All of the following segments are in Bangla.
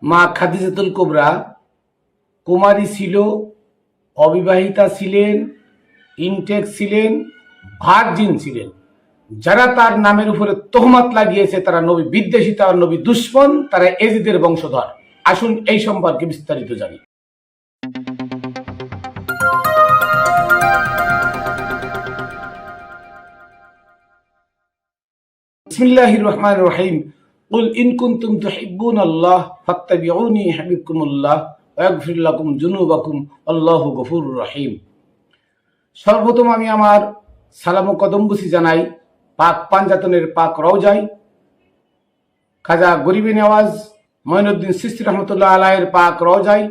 মা খাদিজাতুল কুবরা কুমারী ছিল, অবিবাহিতা ছিলেন, ইনটেক ছিলেন, ভার্জিন ছিলেন। যারা তার নামের উপরে তহমত লাগিয়েছে তারা নবী বিদ্বেষী, তারা নবী দুশ্মন, তারা এজিদের বংশধর। আসুন এই সম্পর্কে বিস্তারিত জানি। বিসমিল্লাহির রহমানির রহিম। কুল ইন কুনতুম তুহিব্বুনাল্লাহ ফাত্তাবিউনি ইউহিব্বুকুমুল্লাহ ওয়া ইয়াগফির লাকুম যুনুবাকুম আল্লাহু গফুরুর রহিম। সর্বপ্রথম আমি আমার সালাম ও কদমবুসি জানাই পাক পাঞ্জাতনের পাক রওজায় খাজা গরিবে নেওয়াজ মঈনুদ্দিন চিশতি রহমতুল্লাহ আলাইহির পাক রওজায়,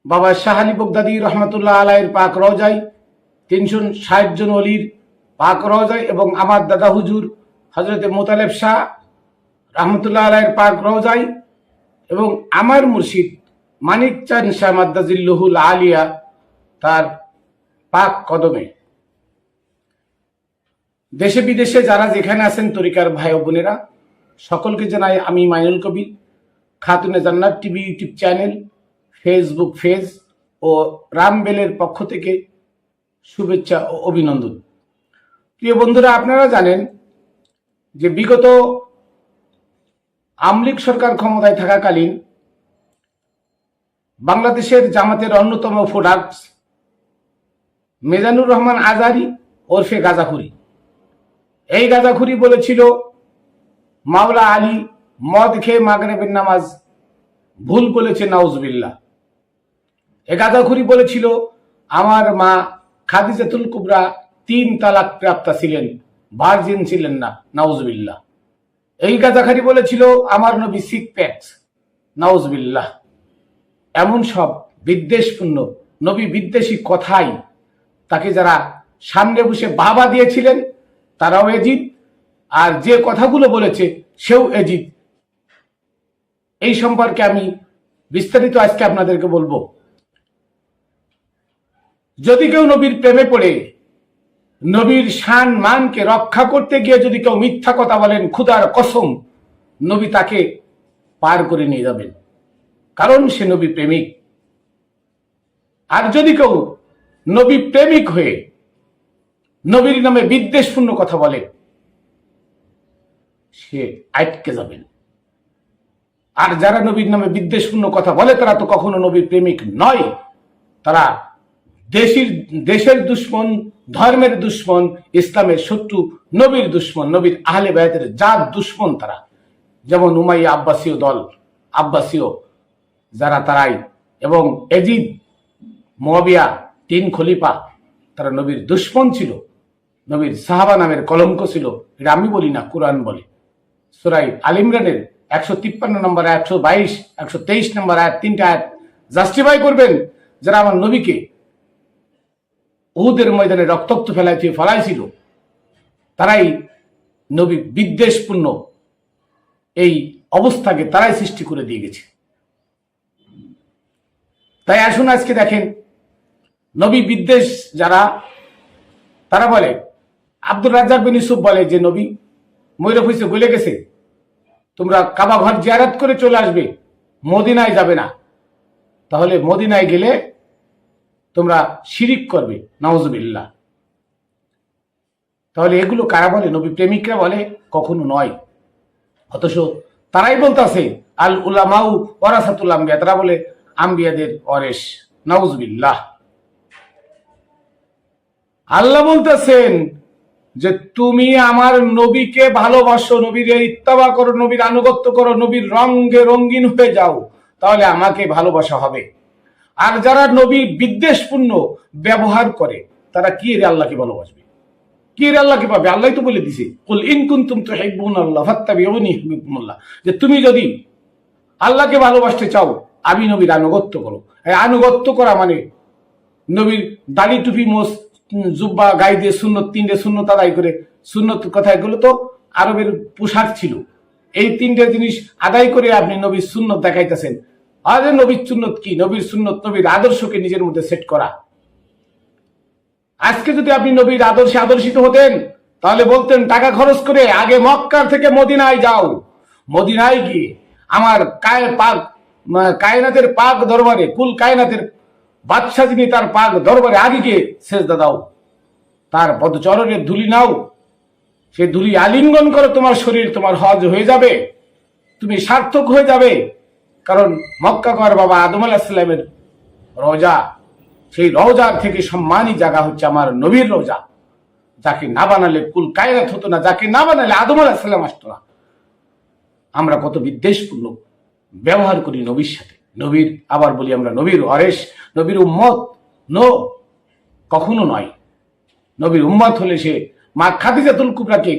বাবা শাহ আলী বগদাদী রহমতুল্লাহ আলাইহির পাক রওজায়, 360 জন ওলির পাক রওজায় এবং আমার দাদা হুজুর হযরতে মোতালেব শাহ রহমতুল্লাহ আলাইহির পাক রওজায় এবং আমার মুর্শিদ মানিক চাঁদ শাহ মাদ্দাজিল্লুহুল আলিয়া তার পাক কদমে। দেশে বিদেশে যারা যেখানে আছেন তরিকার ভাই ও বোনেরা, সকলকে জানাই আমি Mainul Kabir, Khatune Jannat TV YouTube channel, Facebook page ও রামবেলের পক্ষ থেকে শুভেচ্ছা ও অভিনন্দন। প্রিয় বন্ধুরা, আপনারা জানেন যে বিগত আওয়ামী লীগ সরকার ক্ষমতায় থাকাকালীন বাংলাদেশের জামাতের অন্যতম প্রোডাক্ট মিজানুর রহমান আজারি ওরফে গাজাখুরি, এই গাজাখুরি বলেছিল মাওলা আলী মদ খেয়ে মাগরিবের নামাজ ভুল বলেছে, নাউজুবিল্লাহ। এই গাজাখুরি বলেছিল আমার মা খাদিজাতুল কুবরা 3 তালাক প্রাপ্তা ছিলেন, ভার্জিন ছিলেন না, নাউজুবিল্লাহ। এই গাজাখারি বলেছিল আমার নবী সিক প্যাক্স, নাউজুবিল্লাহ। এমন সব বিদ্বেষপূর্ণ নবী বিদ্বেষী কথাই তাকে যারা সামনে বসে বাবা দিয়েছিলেন তারাও এজিদ, আর যে কথাগুলো বলেছে সেও এজিদ। এই সম্পর্কে আমি বিস্তারিত আজকে আপনাদেরকে বলবো। যদি কেউ নবীর প্রেমে পড়ে নবীর শান মানকে রক্ষা করতে গিয়ে যদি কেউ মিথ্যা কথা বলেন, খুদার কসম নবী তাকে পার করে নিয়ে যাবেন, কারণ সে নবী প্রেমিক। আর যদি কেউ নবী প্রেমিক হয়ে নবীর নামে বিদ্বেষপূর্ণ কথা বলে, সে আটকে যাবেন। আর যারা নবীর নামে বিদ্বেষপূর্ণ কথা বলে তারা তো কখনো নবীর প্রেমিক নয়, তারা দেশের দুশ্মন, ধর্মের দুশ্মন, ইসলামের শত্রু, নবীর দুশ্মন, নবীর আহলে বায়তের জাত দুশ্মন তারা। যেমন উমাইয়া আব্বাসীয় দল, আব্বাসীয় যারা তারাই, এবং এজিদ মুয়াবিয়া 3 খলিফা, তারা নবীর দুশ্মন ছিল, নবীর সাহাবা নামের কলঙ্ক ছিল। এটা আমি বলি না, কোরআন বলে। সূরা আল ইমরানের 153 নম্বর আয়াত, 122, 123 নম্বর আয়াত, 3টা আয়াত জাস্টিফাই করবেন যারা আমার নবীকে উহুদের ময়দানে রক্তাক্ত ফেলাইছিল, তারাই নবী বিদ্বেষপূর্ণ এই অবস্থাকে তারাই সৃষ্টি করে দিয়ে গেছে। তাই আসুন আজকে দেখেন নবী বিদ্বেষ যারা, তারা বলে, আব্দুর রাজ্জাক বিন ইউসুফ বলে যে নবী ময়ূর হইছে, গলে গেছে, তোমরা কাবা ঘর জিয়ারত করে চলে আসবে, মদিনায় যাবে না, তাহলে মদিনায় গেলে তোমরা শিরিক করবে, নাউজুবিল্লাহ। তাহলে এগুলো কারা বলে? নবী প্রেমিকরা বলে? কখনো নয়। অথচ তারাই বলতেছে আল উলামাউ ওয়ারাসাতুল আম্বিয়া, তারা বলে আম্বিয়াদের ওয়ারিস, নাউজুবিল্লাহ। আল্লাহ বলতেছেন যে তুমি আমার নবীকে ভালোবাসো, নবীর ইত্তেবা করো, নবীর আনুগত্য করো, নবীর রঙে রঙিন হয়ে যাও, তাহলে আমাকে ভালোবাসা হবে। আর যারা নবী বিদ্বেষপূর্ণ ব্যবহার করে তারা কি রে আল্লাহকে ভালোবাসবে? কি রে আল্লাহকে পাবে? আল্লাহ তো বলে দিছে কুল ইন কুনতুম তুহিব্বুনাল্লাহ ফাত্তাবিউনি ইউহিব্বুকুমুল্লাহ, যে তুমি যদি আল্লাহকে ভালোবাসতে চাও আমি নবীর আনুগত্য করো। এই আনুগত্য করা মানে নবীর দাড়ি টুপি মোস জুব্বা গায়ে দিয়ে সুন্নত, 3টে সুন্নত আদায় করে, সুন্নত কথা এগুলো তো আরবের পোশাক ছিল, এই 3টে জিনিস আদায় করে আপনি নবীর সুন্নত দেখাইতেছেন। আরে নবীর সুন্নত কি? নবীর সুন্নত নবীর আদর্শকে নিজের মধ্যে সেট করা। আজকে যদি আপনি নবীর আদর্শে আদর্শিত হতেন তাহলে বলতেন টাকা খরচ করে আগে মক্কা থেকে মদিনায় যাও, মদিনায় গিয়ে আমার কায়নাতের পাক দরবারে, কুল কায়নাতের বাদশা যিনি, তার পাক দরবারে আগে গিয়ে সেজদা দাও, তার পদচরণের ধুলি নাও, সে ধুলি আলিঙ্গন করো, তোমার শরীর, তোমার হজ হয়ে যাবে, তুমি সার্থক হয়ে যাবে। কারণ মক্কা কর বাবা আদম আলাইহিস সালামের রওজা, সেই রওজার থেকে সম্মানী জায়গা হচ্ছে আমার নবীর রওজা, যাকে না বানালে কুল কায়নাত হতো না, যাকে না বানালে আদম আলাইহিস সালাম আসতো না। আমরা কত বিদ্বেষপূর্ণ ব্যবহার করি নবীর সাথে। নবীর, আবার বলি, আমরা নবীর ওয়ারিস, নবীর উম্মত কখনো নয়। নবীর উম্মত হলে সে মা খাদিজাতুল কুবরাকে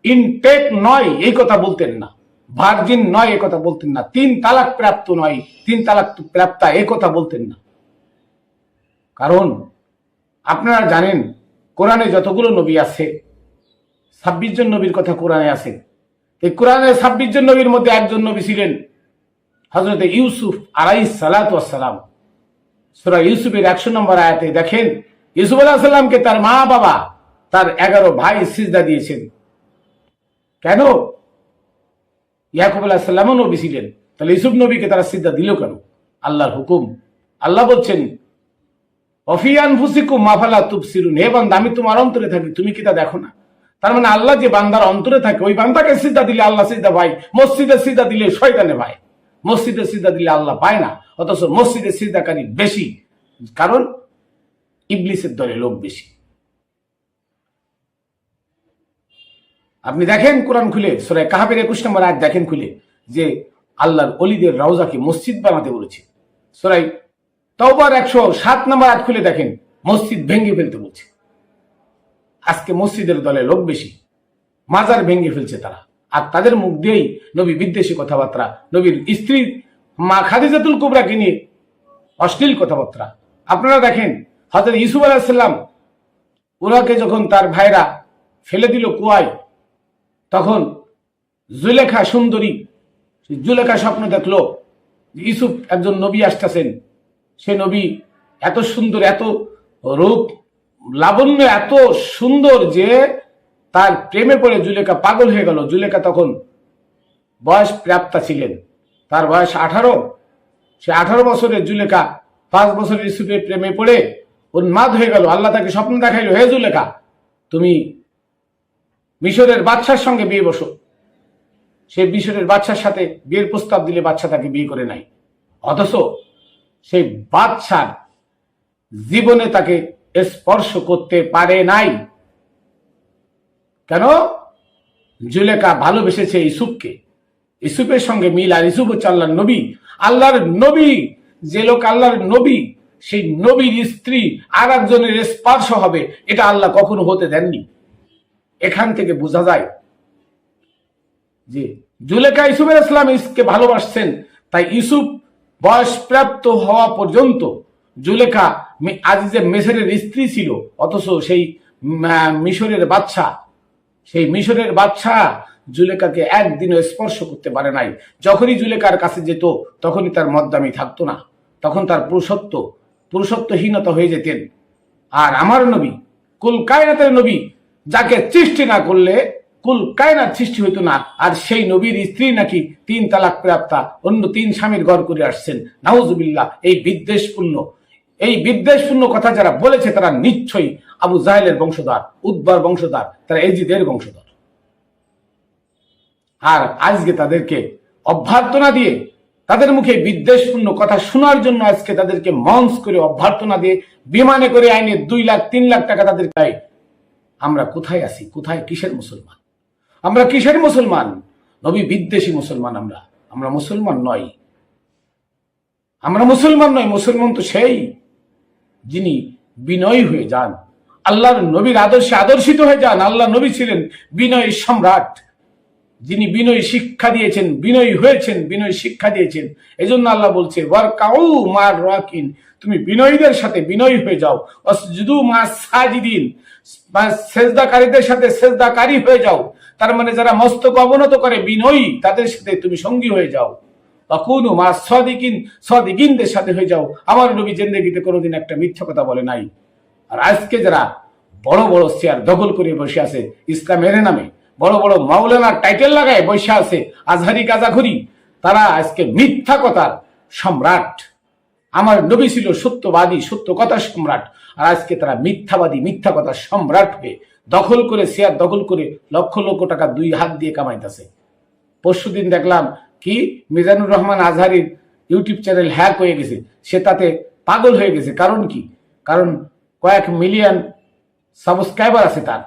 ইনটেক নয় এই কথা বলতেন না, ভার্জিন নয় এই কথা বলতেন না, 3 তালাক প্রাপ্ত নয়, 3 তালাক প্রাপ্তা এই কথা বলতেন না। কারণ আপনারা জানেন কোরআনে যতগুলো নবী আছে, 26 জন নবীর কথা কোরআনে আছে। এই কোরআনের 26 জন নবীর মধ্যে একজন নবী ছিলেন হযরত ইউসুফ আলাইহিস সালাতু ওয়াস সালাম। সূরা ইউসুফের 100 নম্বর আয়াতে দেখেন, ইউসুফ আলাইহিস সালামকে তার মা বাবা, তার 11 ভাই সিজদা দিয়েছেন। কেন? ইয়াকুব আলাইহিস সালামও নবী ছিলেন, তাহলে ইউসুফ নবীকে তারা সিজদা দিল কেন? আল্লাহর হুকুম। আল্লাহ বলছেন, ওয়াফি আনফুসিকুম মা ফালা তুবসিরুন, হে বান্দা আমি তোমার অন্তরে থাকি, তুমি কি তা দেখো না? তার মানে আল্লাহ যে বান্দার অন্তরে থাকে, ওই বান্দাকে সিজদা দিলে আল্লাহ সিজদা পায়, মসজিদে সিজদা দিলে শয়তানে পায়। মসজিদে সিজদা দিলে আল্লাহ পায় না, অথচ মসজিদে সিজদাকারী বেশি, কারণ ইবলিসের দলে লোক বেশি। আপনি দেখেন কোরআন খুলে, সূরা কাহফের 21 নম্বর আয়াত দেখেন খুলে, যে আল্লাহর ওলিদের রওজাকে মসজিদ বানাতে বলেছে। সূরা তাওবার 107 নম্বর আয়াত খুলে দেখেন, মসজিদ ভেঙে ফেলতে বলছে। আজকে মসজিদের দলে লোক বেশি, মাজার ভেঙে ফেলছে তারা, আর তাদের মুখ দিয়েই নবী বিদ্বেষী কথাবার্তা, নবীর স্ত্রী মা খাদিজাতুল কুবরাকে নিয়ে অশ্লীল কথাবার্তা। আপনারা দেখেন হযরত ইউসুফ আলাইহিস সালাম, ওনাকে যখন তার ভাইরা ফেলে দিল কুয়ায়, তখন জুলেখা সুন্দরী, জুলেখা স্বপ্ন দেখলো ইউসুফ একজন নবী আসতেছেন। সে নবী এত সুন্দর, এত রূপ লাবণ্য, এত সুন্দর যে তার প্রেমে পড়ে জুলেখা পাগল হয়ে গেল। জুলেখা তখন বয়স প্রাপ্তা ছিলেন, তার বয়স 18। সে 18 বছরের জুলেখা 5 বছরের ইউসুফের প্রেমে পড়ে উন্মাদ হয়ে গেল। আল্লাহ তাকে স্বপ্ন দেখাইল, হে জুলেখা, তুমি মিশরের বাদশার সঙ্গে বিয়ে বসো। সে মিশরের বাদশার সাথে বিয়ের প্রস্তাব দিলে বাদশা তাকে বিয়ে করে নাই, অথচ সেই বাদশার জীবনে তাকে স্পর্শ করতে পারে নাই। কেন? জুলেখা ভালোবেসেছে ইউসুফকে, ইউসুফের সঙ্গে মিল। আর ইউসুফ হচ্ছে আল্লাহর নবী। আল্লাহর নবী, যে লোক আল্লাহর নবী, সেই নবীর স্ত্রী আর একজনের স্পর্শ হবে, এটা আল্লাহ কখনো হতে দেননি। এখান থেকে বোঝা যায় যে জুলেখা ইউসুফ আলাইহিস সালামকে ভালোবাসছেন। তাই ইউসুফ বয়স প্রাপ্ত হওয়া পর্যন্ত জুলেখা আজিজে মিশরের স্ত্রী ছিল, অথচ সেই মিশরের বাদশা, সেই মিশরের বাদশা জুলেখাকে একদিনও স্পর্শ করতে পারে নাই। যখনই জুলেখার কাছে যেত তখনই তার মদ্দামি থাকতো না, তখন তার পুরুষত্বহীনতা হয়ে যেতেন। আর আমার নবী, কুল কায়নাতের নবী, যাকে সৃষ্টি না করলে কুল কায়নাত সৃষ্টি হইতো না, আর সেই নবীর স্ত্রী নাকি 3 তালাক প্রাপ্তা, অন্য 3 স্বামীর ঘর করে আসছেন। নাউজুবিল্লাহ। এই বিদ্বেষপূর্ণ কথা যারা বলেছে তারা নিশ্চয়ই আবু জাহেলের বংশধর, উতবার বংশধর, তারা এজিদের বংশধর। আর আজকে তাদেরকে অভ্যর্থনা দিয়ে, তাদের মুখে বিদ্বেষপূর্ণ কথা শোনার জন্য আজকে তাদেরকে মঞ্চ করে অভ্যর্থনা দিয়ে বিমানে করে আইনে 2 লাখ 3 লাখ টাকা তাদের দেয়। আমরা কোথায় আছি? কোথায়? কিসের মুসলমান? আমরা কিসের মুসলমান? নবী বিদ্বেষী মুসলমান। আমরা মুসলমান নই। আমরা মুসলমান নই। মুসলমান তো সেই যিনি বিনয়ী হয়ে যান, আল্লাহর নবীর আদর্শে আদর্শিত হয়ে যান। আল্লাহ নবী ছিলেন বিনয়ী সম্রাট, যিনি বিনয়ী শিক্ষা দিয়েছেন, বিনয়ী হয়েছেন, বিনয়ী শিক্ষা দিয়েছেন। এই জন্য আল্লাহ বলছে, ওয়ারকাউ মার রাকিন, তুমি বিনয়ীদের সাথে বিনয়ী হয়ে যাও। ওয়াসজুদু মাস সাজিদিন, সেজদাকারীদের সাথে সেজদাকারী হয়ে যাও। তার মানে যারা মস্তক অবনত করে বিনয়ী, তাদের সাথে তুমি সঙ্গী হয়ে যাও। ওয়াকুনু মাস সাদিকিন, সাদিকিনদের সাথে হয়ে যাও। আমার নবী জিন্দেগিতে কোনোদিন একটা মিথ্যা কথা বলে নাই। আর আজকে যারা বড় বড় চেয়ার দখল করে বসে আছে ইসলামের নামে, বড় বড় মাওলানার টাইটেল লাগায় বসে আছে, আজহারি গাজাখুরি, তারা আজকে মিথ্যা কথার সম্রাট। আমার নবী ছিল সত্যবাদী, সত্য কথার সম্রাট, আর আজকে তারা মিথ্যাবাদী, মিথ্যা কথার সম্রাট হয়ে দখল করে, শেয়ার দখল করে লক্ষ লক্ষ টাকা দুই হাত দিয়ে কামাইতেছে। পরশুদিন দেখলাম কি মিজানুর রহমান আজহারির ইউটিউব চ্যানেল হ্যাক হয়ে গেছে, সে তাতে পাগল হয়ে গেছে। কারণ কি? কারণ কয়েক মিলিয়ন সাবস্ক্রাইবার আছে তার,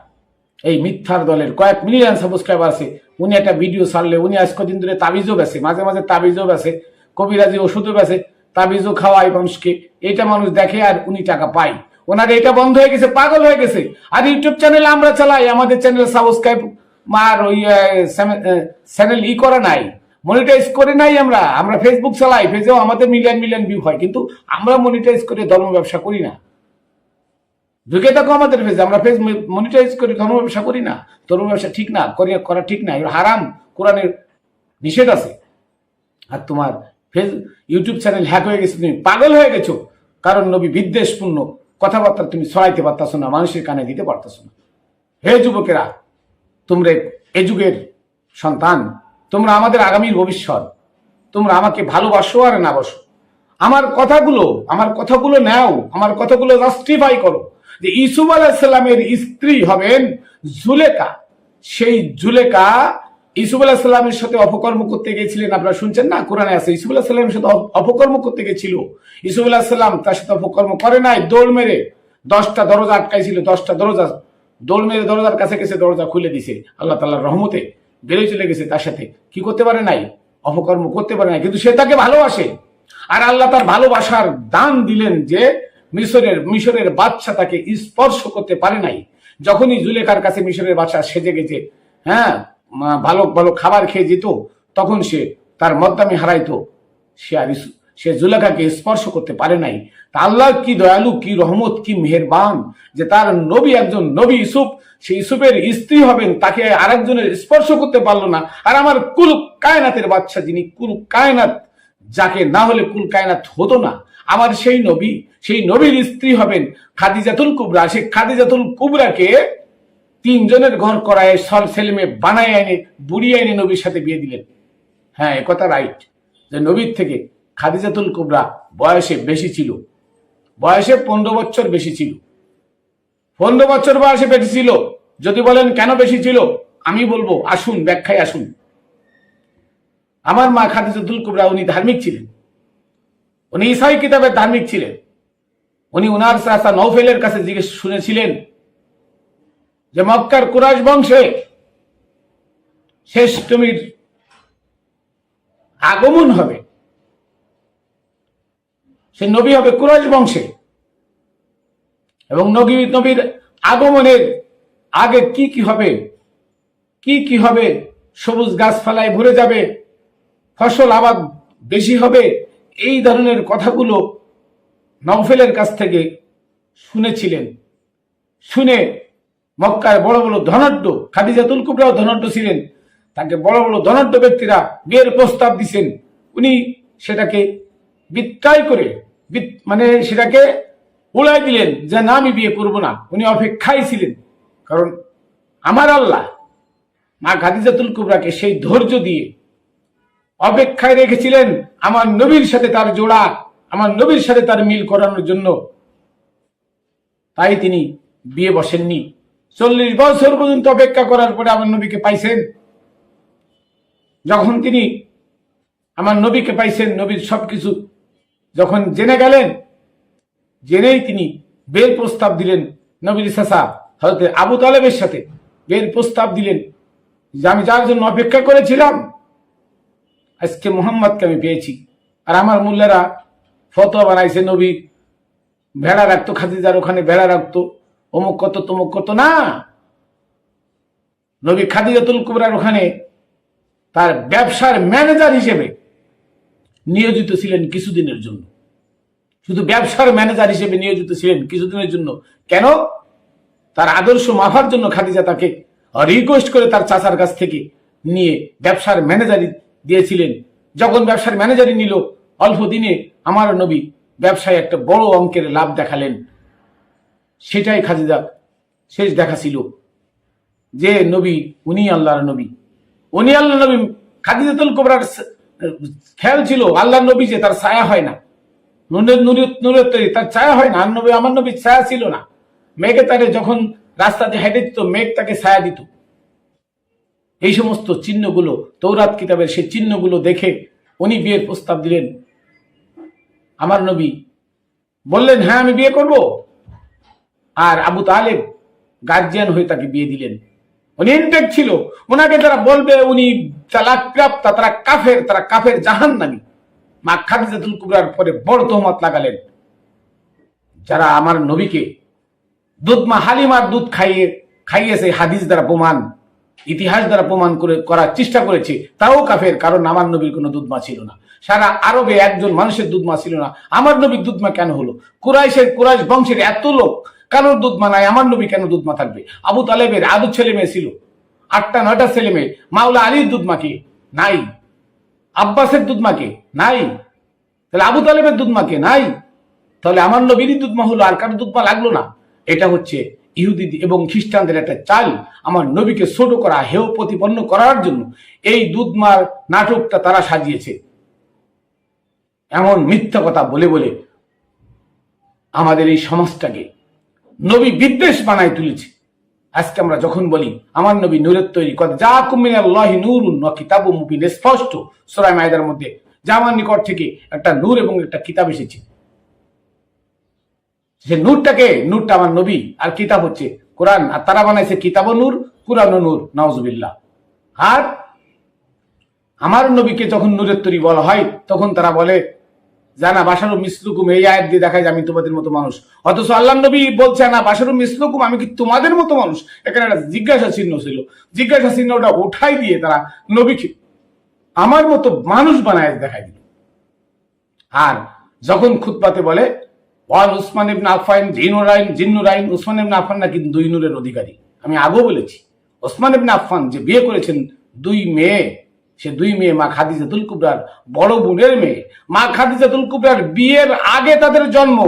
এই মিথ্যার দলের কয়েক মিলিয়ন সাবস্ক্রাইবার আছে। উনি একটা ভিডিও ছাড়লে উনি আজ কদিন ধরে তাবিজও বেছে, মাঝে মাঝে তাবিজও বেছে, কবিরাজি ওষুধও বেছে, তাবিজও খাওয়ায় মানুষকে। এটা মানুষ দেখে আর উনি টাকা পায়। ওনার এটা বন্ধ হয়ে গেছে, পাগল হয়ে গেছে। আর ইউটিউব চ্যানেল আমরা চালাই, আমাদের চ্যানেল সাবস্ক্রাইব আর ওই চ্যানেল করা নাই, মনিটাইজ করে নাই। আমরা ফেসবুক চালাই, ফেসেও আমাদের মিলিয়ন মিলিয়ন ভিউ হয়, কিন্তু আমরা মনিটাইজ করে ধর্ম ব্যবসা করি না। ঢুকে থাকো আমাদের ফেসে, আমরা ফেস মনিটাইজ করে ধর্ম ব্যবসা করি না। ধর্ম ব্যবসা ঠিক না, করা ঠিক না, হারাম, কোরআনের নিষেধ আছে। আর তোমার ইউটিউব চ্যানেল হ্যাক হয়ে গেছে, তুমি পাগল হয়ে গেছো। কারণ নবী বিদ্বেষপূর্ণ কথাবার্তা তুমি ছড়াইতে পারতাছো না, মানুষের কানে দিতে পারতাছো না। হে যুবকেরা, তোমরা এ যুগের সন্তান, তোমরা আমাদের আগামীর ভবিষ্যৎ। তোমরা আমাকে ভালোবাসো আর না বাসো, আমার কথাগুলো নাও, আমার কথাগুলো জাস্টিফাই করো যে ইউসুফ আলাইহিস সালামের স্ত্রী হবেন জুলেখা। সেই জুলেখা ইউসুফ আলাইহিস সালামের সাথে অপকর্ম করতে গিয়েছিলেন। আপনারা শুনছেন না, কোরআনে আছে ইউসুফ আলাইহিস সালামের সাথে অপকর্ম করতে গেছিল। ইউসুফ আলাইহিস সালাম তার সাথে অপকর্ম করে নাই, দৌড় মেরে 10টা দরজা আটকাইছিল, 10টা দরজা দৌড় মেরে দরজার কাছে গেছে, দরজা খুলে দিছে। আল্লাহ তাআলার রহমতে বেরিয়ে চলে গেছে। তার সাথে কি করতে পারে নাই? অপকর্ম করতে পারে নাই, কিন্তু সে তাকে ভালোবাসে। আর আল্লাহ তার ভালোবাসার দান দিলেন যে মিশরের বাদশা তাকে স্পর্শ করতে পারে নাই। যখনই জুলেখার কাছে মিশরের বাদশা সেজে গেছে, হ্যাঁ, ভালো ভালো খাবার খেয়ে যেত, তখন সে তার মদ্দামি হারাইতো। সে জুলেখাকে স্পর্শ করতে পারে নাই। তা আল্লাহ কি দয়ালু, কি রহমত, কি মেহেরবান যে তার নবী, একজন নবী ইউসুফ, সে ইউসুফের স্ত্রী হবেন, তাকে আরেকজনের স্পর্শ করতে পারলো না। আর আমার কুল কায়নাতের বাদশা, যিনি কুল কায়নাত, যাকে না হলে কুল কায়নাত হতো না, আমার সেই নবীর স্ত্রী হবেন খাদিজাতুল কুবরা। সেই খাদিজাতুল কুবরাকে 3 জনের ঘর করায় সল ছেলেমেয়ে বানায় এনে, বুড়িয়ে এনে নবীর সাথে বিয়ে দিলেন। হ্যাঁ, একথা রাইট যে নবীর থেকে খাদিজাতুল কুবরা বয়সে বেশি ছিল, বয়সে 15 বছর বেশি ছিল। 15 বছর বয়সে বেশি ছিল। যদি বলেন কেন বেশি ছিল, আমি বলবো, আসুন ব্যাখ্যায় আসুন। আমার মা খাদিজাতুল কুবরা, উনি ধার্মিক ছিলেন, উনি ঈসাই কিতাবের ধার্মিক ছিলেন। উনি উনার চাচা নওফেলের কাছে জিজ্ঞেস শুনেছিলেন যে মক্কার কুরাইশ বংশে শেষ নবীর আগমন হবে, সে নবী হবে কুরাইশ বংশে, এবং নবীর আগমনের আগে কি কি হবে, সবুজ গাছপালায় ভরে যাবে, ফসল আবাদ বেশি হবে। এই ধরনের কথাগুলো নওফেলের কাছ থেকে শুনেছিলেন। শুনে মক্কার বড় বড় ধনাঢ্য, খাদিজাতুল কুবরাও ধনাঢ্য ছিলেন, তাকে বড় বড় ধনাঢ্য ব্যক্তিরা বিয়ের প্রস্তাব দিচ্ছেন। উনি সেটাকে বিক্রয় করে সেটাকে উড়াই দিলেন যে না, আমি বিয়ে করব না। উনি অপেক্ষায় ছিলেন, কারণ আমার আল্লাহ মা খাদিজাতুল কুবরাকে সেই ধৈর্য দিয়ে অপেক্ষায় রেখেছিলেন আমার নবীর সাথে তার জোড়া, আমার নবীর সাথে তার মিল করানোর জন্য। তাই তিনি বিয়ে বসেননি। 40 বছর পর্যন্ত অপেক্ষা করার পরে আমার নবীকে পাইছেন। যখন তিনি আমার নবীকে পাইছেন, নবীর সবকিছু যখন জেনে গেলেন, জেনেই তিনি বিয়ের প্রস্তাব দিলেন। নবীর চাচা হযরত আবু তালেবের সাথে বিয়ের প্রস্তাব দিলেন যে আমি যার জন্য অপেক্ষা করেছিলাম, আজকে মুহাম্মদকে আমি পেয়েছি। আর আমার মুল্লারা ফতোয়া বানাইছে নবী ভেড়া রাখতো, খাদিজার ওখানে ভেড়া রাখতো, অমুক কত তমুক কত না। নবী খাদিজাতুল কুবরার ওখানে তার ব্যবসার ম্যানেজার হিসেবে নিয়োজিত ছিলেন কিছুদিনের জন্য। শুধু ব্যবসার ম্যানেজার হিসেবে নিয়োজিত ছিলেন কিছুদিনের জন্য। কেন? তার আদর্শ মাফার জন্য খাদিজা তাকে রিকোয়েস্ট করে তার চাচার কাছ থেকে নিয়ে ব্যবসার ম্যানেজারি দিয়েছিলেন। যখন ব্যবসার ম্যানেজারি নিল, অল্প দিনে আমার নবী ব্যবসায় একটা বড় অঙ্কের লাভ দেখালেন। সেটাই খাদিজা শেষ দেখা ছিল যে নবী উনি আল্লাহর নবী, উনি আল্লাহর নবী। খাদিজাতুল কুবরার খেয়াল ছিল আল্লাহ নবী যে তার ছায়া হয় না, নূরের তৈরি, তার ছায়া হয় না। আমার নবীর ছায়া ছিল না। মেঘে তারে যখন রাস্তা দিয়ে হেঁটে দিত, মেঘ তাকে ছায়া দিত। এই সমস্ত চিহ্নগুলো তৌরাত কিতাবের সেই চিহ্নগুলো দেখে উনি বিয়ের প্রস্তাব দিলেন। আমার নবী বললেন, হ্যাঁ আমি বিয়ে করব। আর আবু তালেব গার্জিয়ান হয়ে তাকে বিয়ে দিলেন। উনি ইনটেক ছিল, ওনাকে যারা বলবে উনি তালাকপ্রাপ্তা, তারা কাফের জাহান্নামী। মা খাদিজাতুল কুবরার পরে বড় তহমত লাগালেন। যারা আমার নবীকে দুধমা হালিমার দুধ খাইয়েছে, হাদিস দ্বারা প্রমাণ, ইতিহাস দ্বারা প্রমাণ করার চেষ্টা করেছে, তাও কাফের। কারণ আমার নবীর কোনো দুধমা ছিল না। সারা আরবে একজন মানুষের দুধমা ছিল না। আমার নবীর দুধমা কেন হলো? কুরাইশ বংশের এত লোক, কারোর দুধমা নাই, আমার নবী কেন দুধমা থাকবে? আবু তালেবের আদু ছেলে মেয়ে ছিল, 8টা 9টা ছেলে মেয়ে। মাওলা আলীর দুধমাকে নাই, আব্বাসের দুধমাকে নাই, তাহলে আবু তালেবের দুধমাকে নাই, তাহলে আমার নবীরই দুধমা হলো, আর কারো দুধমা লাগলো না। এটা হচ্ছে ইহুদি এবং খ্রিস্টানদের একটা চাল, আমার নবীকে ছোট করা, হেয় প্রতিপন্ন করার জন্য এই দুধমার নাটকটা তারা সাজিয়েছে। এমন মিথ্যা কথা বলে বলে আমাদের এই সমাজটাকে নবী বিদ্বেষ বানায় তুলেছে। আজকে আমরা যখন বলি আমার নবী নূরের তৈরি, কথা যা কুমিনাল্লাহি নূরুন ওয়া কিতাবুম মুবিন, স্পষ্ট সূরা মায়েদার মধ্যে, যে আমার নিকট থেকে একটা নূর এবং একটা কিতাব এসেছে। যে নূরটা আমার নবী, আর কিতাব হচ্ছে কোরআন। আর তারা বানাইছে কিতাব নূর, কুরআন নূর, নাউজুবিল্লাহ। আর আমার নবীকে যখন নূরের তৈরি বলা হয়, তখন তারা বলে জানা বাশারু মিসলুকুম, এই আয়াত দিয়ে দেখায় যে আমি তোমাদের মতো মানুষ। অথচ আল্লাহ নবী বলছে না বাশারু মিসলুকুম, আমি কি তোমাদের মতো মানুষ? এখানে একটা জিজ্ঞাসা চিহ্ন ছিল, জিজ্ঞাসা চিহ্নটা উঠাই দিয়ে তারা নবীকে আমার মতো মানুষ বানায় দেখাই দিল। আর যখন খুতবাতে বলে ওয়ান উসমান ইবনে আফফান জিন্নুরাইন, উসমান ইবনে আফফান নাকি 2 নূরের অধিকারী। আমি আগেও বলেছি, উসমান ইবনে আফফান যে বিয়ে করেছেন 2 মেয়ে, সে 2 মেয়ে মা খাদিজাতুল কুবরার বড় বোনের মেয়ে। মা খাদিজাতুল কুবরার বিয়ের আগে তাদের জন্ম,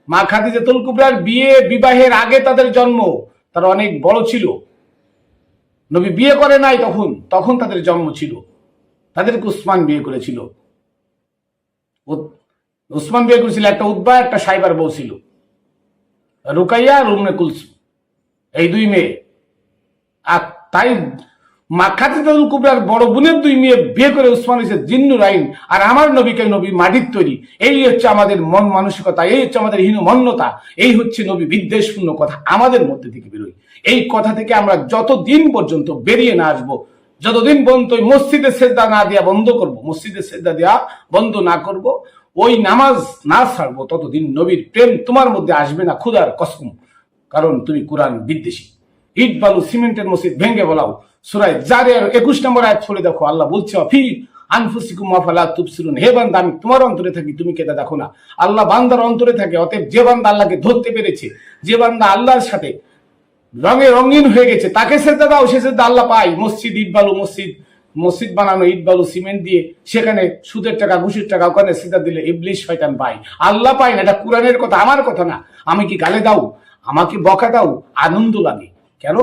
মা খাদিজাতুল কুবরার বিবাহের আগে তাদের জন্ম। তারা অনেক বড় ছিল, নবী বিয়ে করে নাই তখন তাদের জন্ম ছিল। তাদেরকে উসমান বিয়ে করেছিল। উসমান বিয়ে করেছিল একটা উতবা, একটা সাইবার বউ ছিল, রুকাইয়া আর উম্মে কুলসুম, এই 2 মেয়ে। আর তাই মা খাদিজাতুল কুবরার বড় বোনের 2 মেয়ে বিয়ে করে উসমান হয়েছে জিন্নুরাইন। আর আমার নবীকে নবী মাটির তৈরি। এই হচ্ছে আমাদের মন মানসিকতা, এই হচ্ছে আমাদের হীনমন্যতা, এই হচ্ছে নবী বিদ্বেষপূর্ণ কথা আমাদের মধ্যে থেকে বেরোয়। এই কথা থেকে আমরা যতদিন পর্যন্ত বেরিয়ে না আসবো, যতদিন পর্যন্ত মসজিদে সেজদা না দেওয়া বন্ধ করবো, মসজিদে সেজদা দেওয়া বন্ধ না করব, ওই নামাজ না ছাড়বো, ততদিন নবীর প্রেম তোমার মধ্যে আসবে না, খুদার কসম। কারণ তুমি কোরআন বিদ্বেষী। ইট বালু সিমেন্টের মসজিদ ভেঙে বলাও। সূরা জারিয়ার 21 নম্বর আয়াত পড়ে দেখো, আল্লাহ বলছে ফি আনফুসিকুম আফালা তুবসিরুন, হে বান্দা আমি তোমার অন্তরে থাকি, তুমি কেটা দেখো না? আল্লাহ বান্দার অন্তরে থাকে। অতএব যে বান্দা আল্লাহকে ধরতে পেরেছে, যে বান্দা আল্লাহর সাথে রঙিন হয়ে গেছে, তাকে সেজদা দাও, সে সেজদা আল্লাহ পায়। মসজিদ বানানো ইট বালু সিমেন্ট দিয়ে, সেখানে সুদের টাকা ঘুষের টাকা ওখানে সিজদা দিলে ইবলিশ শয়তান পায়, আল্লাহ পায় না। এটা কোরআনের কথা, আমার কথা না। আমি কি গালে দাও, আমাকে বকা দাও, আনন্দ লাগে কেন?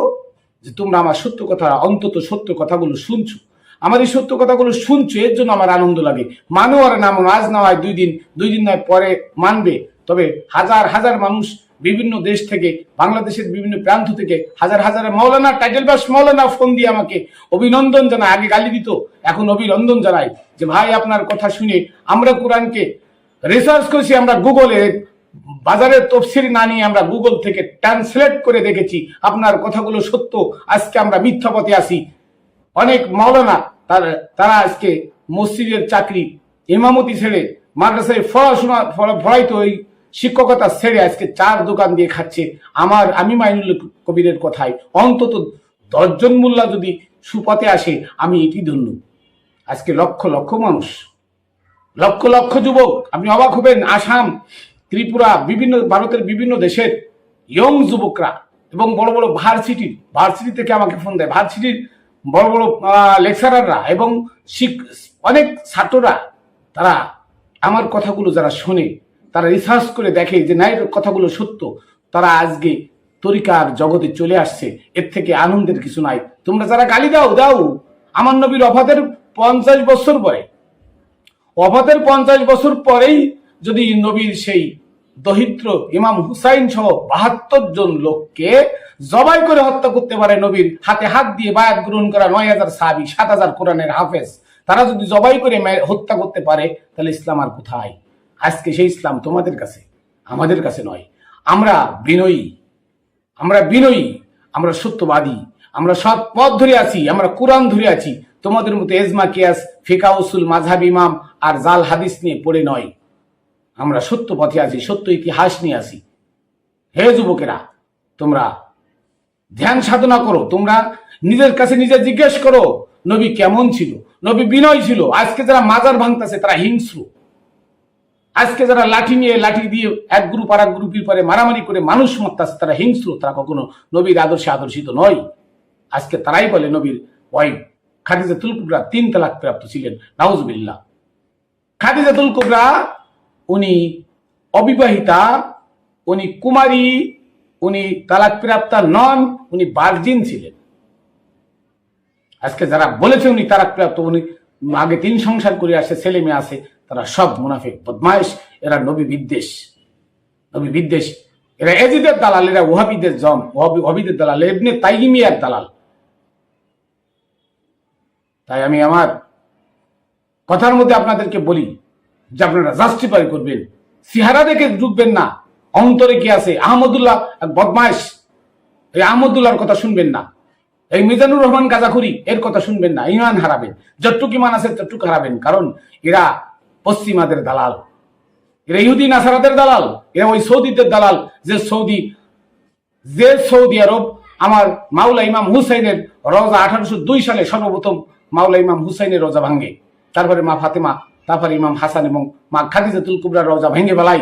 যে তোমরা আমার সত্য কথা, অন্তত সত্য কথাগুলো শুনছো, আমার এই সত্য কথাগুলো শুনছো, এর জন্য আমার আনন্দ লাগে। মানো আর না মানো, আজ না হয় 2 দিন নয় পরে মানবে, তবে হাজার হাজার মানুষ বিভিন্ন দেশ থেকে, বাংলাদেশের বিভিন্ন প্রান্ত থেকে হাজার হাজার মৌলানা, টাইটেল পাস মৌলানা ফোন দিয়ে আমাকে অভিনন্দন জানায়। আগে গালি দিত, এখন অভিনন্দন জানাই যে ভাই আপনার কথা শুনে আমরা কোরআনকে রিসার্চ করেছি, আমরা গুগলে বাজারের তফসির না নিয়ে আমরা গুগল থেকে ট্রান্সলেট করে দেখেছি, আপনার কথাগুলো সত্য, আজকে আমরা মিথ্যা পথে আসি। অনেক মাওলানা তারা আজকে মসজিদের চাকরি, ইমামতি ছেড়ে মাদ্রাসায় পড়াইতো, ওই শিক্ষকতা ছেড়ে আজকে 4 দোকান দিয়ে খাচ্ছে। আমি মাইনুল কবিরের কথায় অন্তত 10 জন মোল্লা যদি সুপথে আসে, আমি এটি ধন্য। আজকে লক্ষ লক্ষ মানুষ, লক্ষ লক্ষ যুবক, আপনি অবাক হবেন, আসাম, ত্রিপুরা, ভারতের বিভিন্ন দেশের ইয়ং যুবকরা এবং বড় বড় ভার্সিটি থেকে আমাকে ফোন দেয়, ভার্সিটির বড় বড় লেকচারাররা এবং অনেক ছাত্ররা, তারা আমার কথাগুলো যারা শোনে, তারা রিসার্চ করে দেখে যে না, এর কথাগুলো সত্য, তারা আজকে তরিকার জগতে চলে আসছে। এর থেকে আনন্দের কিছু নাই। তোমরা যারা গালি দাও, আমার নবীর ওফাতের 50 বছর পরে ওফাতের 50 বছর পরেই যদি নবীর সেই দরিদ্র ইমাম হুসাইন সহ 72 জন লোককে জবাই করে হত্যা করতে পারে, নবীর হাতে হাত দিয়ে বায়াত গ্রহণ করা 9000 সাহাবী, 7000 কোরআনের হাফেজ, তারা যদি জবাই করে হত্যা করতে পারে, তাহলে ইসলাম আর কোথায়? আজকে সেই ইসলাম তোমাদের কাছে, আমাদের কাছে নয়। আমরা বিনয়ী, আমরা সত্যবাদী, আমরা সৎ পথ ধরে আছি, আমরা কোরআন ধরে আছি। তোমাদের মতো এজমা কিয়াস, ফিকা উসুল, মাযহাব ইমাম আর জাল হাদিস নিয়ে পড়ে নয়। আমরা সত্য পথে আছি, সত্য ইতিহাস নিয়ে আছি। হে যুবকেরা, তোমরা ধ্যান সাধনা করো, তোমরা নিজের কাছে নিজে জিজ্ঞেস করো নবী কেমন ছিল, নবী বিনয় ছিল। আজকে যারা মাজার ভাঙতেছে তারা হিংস্র, আজকে যারা লাঠি দিয়ে এক গ্রুপ আর এক গ্রুপের পরে মারামারি করে মানুষ মারতেছে তারা হিংস্র, তারা কখনো নবীর আদর্শে আদর্শিত নয়। আজকে তারাই বলে নবীর ওয়াইফ খাদিজাতুল কুবরা 3 তালাক প্রাপ্ত ছিলেন, নাউজুবিল্লাহ। খাদিজাতুল কুবরা উনি অবিবাহিতা, উনি কুমারী, উনি তালাক প্রাপ্তা নন, উনি ভার্জিন ছিলেন। আজকে যারা বলেছে উনি তালাক প্রাপ্ত, উনি আগে 3 সংসার করে আসে, ছেলে মেয়ে আছে, তারা সব মুনাফিক, বদমাইশ। এরা নবী বিদ্বেষ, এরা এজিদের দালাল, এরা ওহাবিদের ওহাবিদের দালাল, ইবনে তাইমিয়ার দালাল। তাই আমি আমার কথার মধ্যে আপনাদেরকে বলি যে আপনারা জাস্টিফাই করবেন, চেহারা দেখে ঢুকবেন না, অন্তরে কি আছে। আহমদুল্লাহ এক বদমাইশ, এই আহমদুল্লাহর কথা শুনবেন না। এই মিজানুর রহমান গাজাখুরি এর কথা শুনবেন না, ইমান হারাবেন, যতটুক ইমান আছে ততটুক হারাবেন। কারণ এরা পশ্চিমাদের দালাল, এরা ইহুদি নাসারাদের দালাল, এরা ওই সৌদিদের দালাল। যে সৌদি আরব আমার মাওলা ইমাম হুসাইনের রওজা 1802 সালে সর্বপ্রথম মাওলা ইমাম হুসাইনের রওজা ভাঙ্গে, তারপরে মা ফাতেমা, তারপরে ইমাম হাসান এবং মা খাদিজাতুল কুবরার রওজা ভেঙে বেলাই।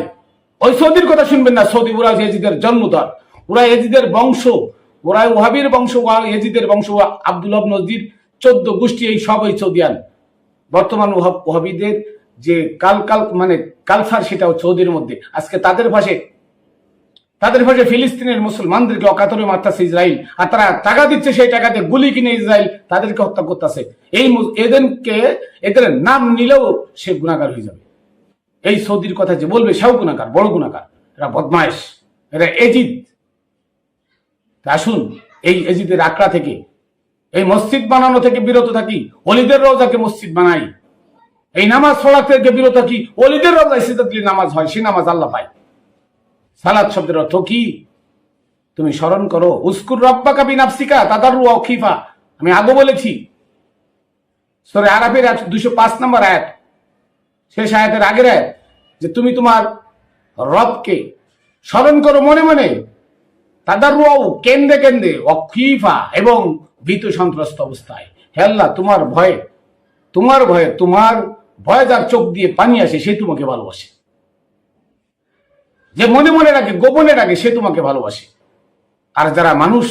ওই সৌদির কথা শুনবেন না। সৌদি ওরা এজিদের জন্মদার, ওরা এজিদের বংশ, ওরা ওহাবির বংশ, এজিদের বংশ। আব্দুল ওহাব নজির 14 গোষ্ঠী, এই সব ওই সৌদিয়ান। বর্তমান ওহাবিদের যে কালচার, সেটাও সৌদির মধ্যে। আজকে তাদের ভাষে ফিলিস্তিনের মুসলমানদেরকে অকাতরে মারতেছে ইসরায়েল, আর তারা টাকা দিচ্ছে, সেই টাকাতে গুলি কিনে ইসরায়েল তাদেরকে হত্যা করতেছে। এদের নাম নিলেও সে গুনাহগার হয়ে যাবে। এই সৌদির কথা যে বলবে সেও গুনাহগার, বড় গুনাহগার। এরা বদমাইশ, এরা এজিদ। আসুন এই এজিদের আকড়া থেকে, এই মসজিদ বানানো থেকে বিরত থাকি, ওলিদের রওজাকে মসজিদ বানাই। এই নামাজ পড়া থেকে বিরত থাকি, ওলিদের রওজায় সিজদা দিলে নামাজ হয়, সে নামাজ আল্লাহ পায়। সালাত শব্দের অর্থ কি? তুমি স্মরণ করো, উস্কুর রাব্বাকা বিনাফসিকা তাদাররুআ ওয়া খিফা। আমি আগে বলেছি সূরা আরাফের 205 নম্বর আয়াত, শেষ আয়াতের আগের আয়াত, যে তুমি তোমার রবকে স্মরণ করো মনে মনে, তাদাররুআ কেন্দে কেন্দে, ওয়া খিফা এবং ভীত সন্ত্রস্ত অবস্থায়। হে আল্লাহ, তোমার ভয়ে যার চোখ দিয়ে পানি আসে সে তোমাকে ভালোবাসে। যে মনে মনে রাখে, গোপনে রাখে, সে তোমাকে ভালোবাসে। আর যারা মানুষ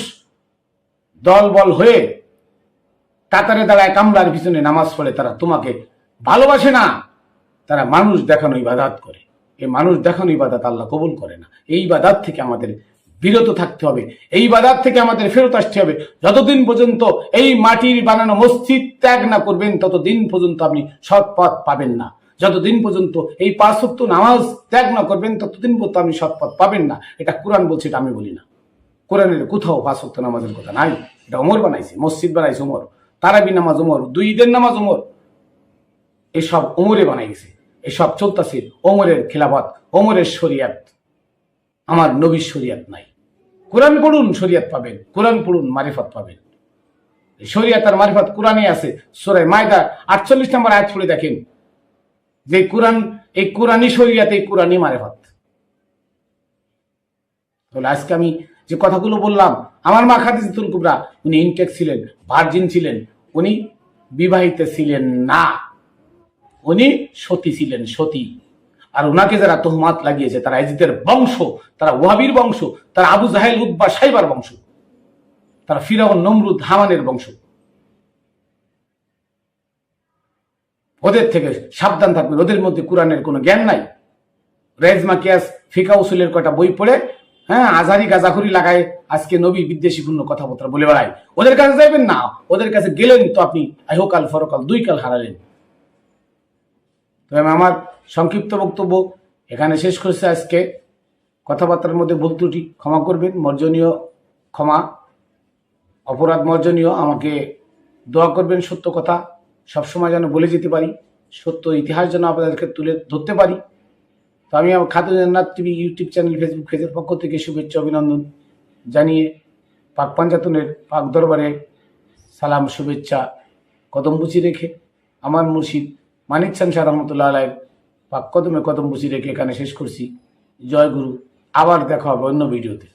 দল বল হয়ে কাতারে দাঁড়ায় কামলার পিছনে নামাজ পড়ে, তারা তোমাকে ভালোবাসে না, তারা মানুষ দেখানো ইবাদত করে। এই মানুষ দেখানো ইবাদত আল্লাহ কবুল করে না। এই ইবাদত থেকে আমাদের বিরত থাকতে হবে, এই ইবাদত থেকে আমাদের ফেরত আসতে হবে। যতদিন পর্যন্ত এই মাটির বানানো মসজিদ ত্যাগ না করবেন, ততদিন পর্যন্ত আপনি সৎ পথ পাবেন না। যতদিন পর্যন্ত এই 5 ওয়াক্ত নামাজ ত্যাগ না করবেন, ততদিন পর্যন্ত আপনি সৎ পথ পাবেন না। এটা কোরআন বলছে, এটা আমি বলি না। কোরআনের কোথাও 5 ওয়াক্ত নামাজের কথা নাই। এটা ওমর বানাইছে, মসজিদ বানাইছে ওমর, তারাবি নামাজ ওমর, 2 ঈদের নামাজ ওমর, এসব ওমরে বানাই গেছে। এসব চলতেছে ওমরের খিলাফত, ওমরের শরিয়াত। আমার নবীর শরিয়াত নাই। কোরআন পড়ুন, শরিয়াত পাবেন। কোরআন পড়ুন, মারিফত পাবেন। শরিয়াত আর মারিফত কোরআনে আছে। সূরা মায়দা 48 নম্বর আয়াত পড়ে দেখেন, যে কোরআন, এই কোরআনি শরিয়াত, এই কোরআনি মারিফত। তাহলে আজকে আমি যে কথাগুলো বললাম, আমার মা খাদিজাতুল কুবরা উনি ইনটেক ছিলেন, ভার্জিন ছিলেন, উনি বিবাহিত ছিলেন না, উনি সতী ছিলেন, সতী। আর ওনাকে যারা তোহমাত লাগিয়েছে, তারা এজিদের বংশ, তারা ওয়াহাবির বংশ, তারা আবু জাহেল, উতবা, সাইবার বংশ, তারা ফিরাউন, নমরুদ, হামানের বংশ। ওদের থেকে সাবধান থাকবেন। ওদের মধ্যে কোরআনের কোনো জ্ঞান নাই। রেজমা কিয়াস, ফিকা উসুলের কটা বই পড়ে আজারি গাজাখুরি লাগায় আজকে নবী বিদ্বেষীপূর্ণ কথাবার্তা বলে বেড়ায়। ওদের কাছে যাইবেন না। ওদের কাছে গেলেন তো আপনি ইহকাল ফরকাল 2 কাল হারালেন। তো আমি আমার সংক্ষিপ্ত বক্তব্য এখানে শেষ করছি। আজকে কথাবার্তার মধ্যে ভুল ত্রুটি ক্ষমা করবেন, মার্জনীয় ক্ষমা, অপরাধ মার্জনীয়। আমাকে দোয়া করবেন সত্য কথা সবসময় যেন বলে যেতে পারি, সত্য ইতিহাস যেন আপনাদেরকে তুলে ধরতে পারি। তো আমি আমার খাতুন জান্নাত টিভি ইউটিউব চ্যানেল, ফেসবুক পেজের পক্ষ থেকে শুভেচ্ছা অভিনন্দন জানিয়ে পাক পাঞ্জাতনের পাক দরবারে সালাম শুভেচ্ছা কদমবুচি রেখে আমার মুর্শিদ মানিক চান শাহ রহমতুল্লাহ আলাইয়ের পাক কদমে কদমবুচি রেখে এখানে শেষ করছি। জয় গুরু। আবার দেখা হবে অন্য ভিডিওতে।